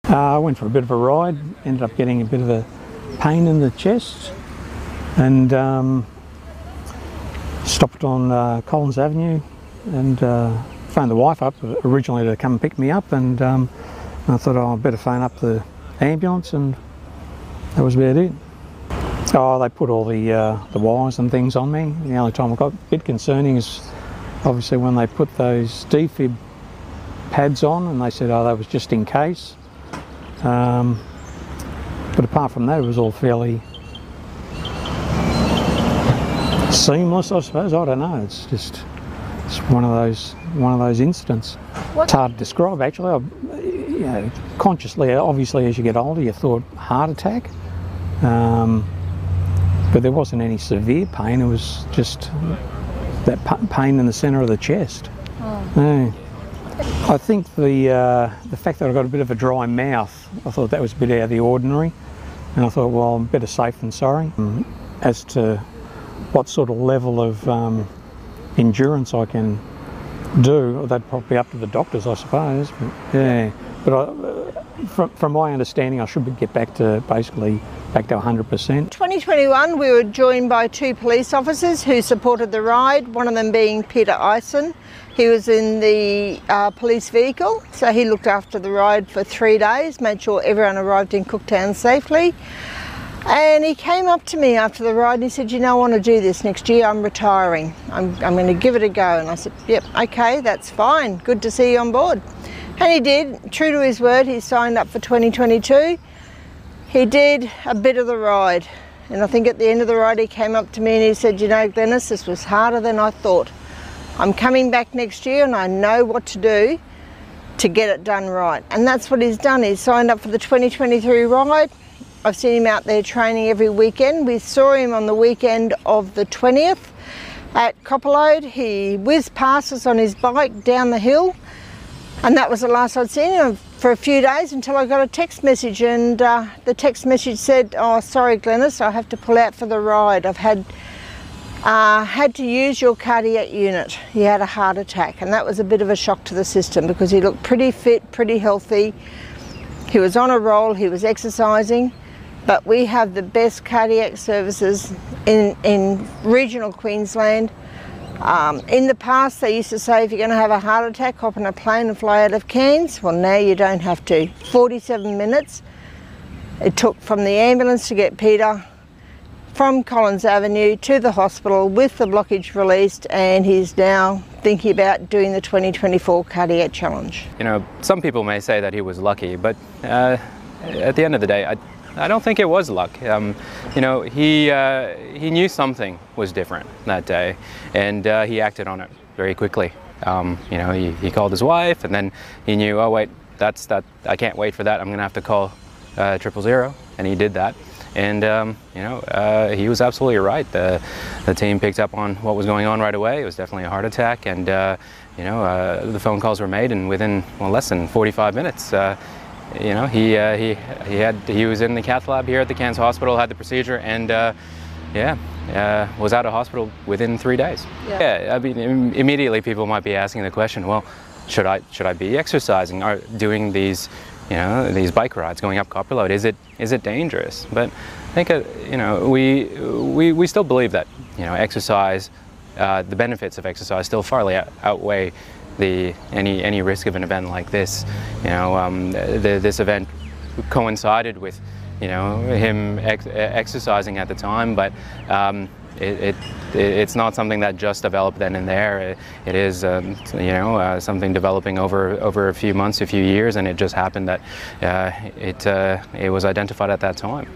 I went for a bit of a ride, ended up getting a bit of a pain in the chest, and stopped on Collins Avenue and phoned the wife up originally to come and pick me up, and I thought, oh, I better phone up the ambulance, and that was about it. Oh, they put all the wires and things on me. The only time I got a bit concerning is obviously when they put those defib pads on, and they said, oh, that was just in case. But apart from that, it was all fairly seamless, I suppose. I don't know. It's one of those incidents. It's hard to describe, actually. You know, consciously, obviously, as you get older, you thought heart attack, but there wasn't any severe pain. It was just that pain in the centre of the chest. Oh. Yeah. I think the fact that I got a bit of a dry mouth, I thought that was a bit out of the ordinary, and I thought, well, I'm better safe than sorry. As to what sort of level of endurance I can do, that'd probably be up to the doctors, I suppose. But, yeah, but from my understanding, I should get back to basically back to 100%. 2021, we were joined by 2 police officers who supported the ride. One of them being Peter Eicens. He was in the police vehicle, so he looked after the ride for 3 days, made sure everyone arrived in Cooktown safely. And he came up to me after the ride and he said, you know, I want to do this next year, I'm retiring. I'm going to give it a go. And I said, yep, okay, that's fine. Good to see you on board. And he did, true to his word, he signed up for 2022. He did a bit of the ride. And I think at the end of the ride, he came up to me and he said, you know, Glenys, this was harder than I thought. I'm coming back next year and I know what to do to get it done right. And that's what he's done. He's signed up for the 2023 ride. I've seen him out there training every weekend. We saw him on the weekend of the 20th at Copperload. He whizzed past us on his bike down the hill, and that was the last I'd seen him for a few days until I got a text message, and the text message said, oh, sorry Glenys, I have to pull out for the ride. I've had to use your cardiac unit. He had a heart attack, and that was a bit of a shock to the system because he looked pretty fit, pretty healthy. He was on a roll, he was exercising. But we have the best cardiac services in regional Queensland. In the past, they used to say if you're going to have a heart attack, hop on a plane and fly out of Cairns. Well, now you don't have to. 47 minutes it took from the ambulance to get Peter from Collins Avenue to the hospital with the blockage released, and he's now thinking about doing the 2024 cardiac challenge. You know, some people may say that he was lucky, but at the end of the day, I don't think it was luck. You know, he knew something was different that day, and he acted on it very quickly. You know, he called his wife, and then he knew, oh wait, I can't wait for that. I'm going to have to call 000, and he did that. And you know, he was absolutely right. The team picked up on what was going on right away. It was definitely a heart attack, and you know, the phone calls were made, and within less than 45 minutes. You know, he was in the cath lab here at the Cairns Hospital, had the procedure, and yeah, was out of hospital within 3 days. Yeah, I mean, immediately people might be asking the question, well, should I be exercising or doing these, you know, these bike rides going up Copperload? Is it dangerous? But I think you know, we still believe that, you know, exercise, the benefits of exercise still far outweigh any risk of an event like this. You know, this event coincided with, you know, him exercising at the time, but it's not something that just developed then and there. It is you know, something developing over a few months, a few years, and it just happened that it was identified at that time.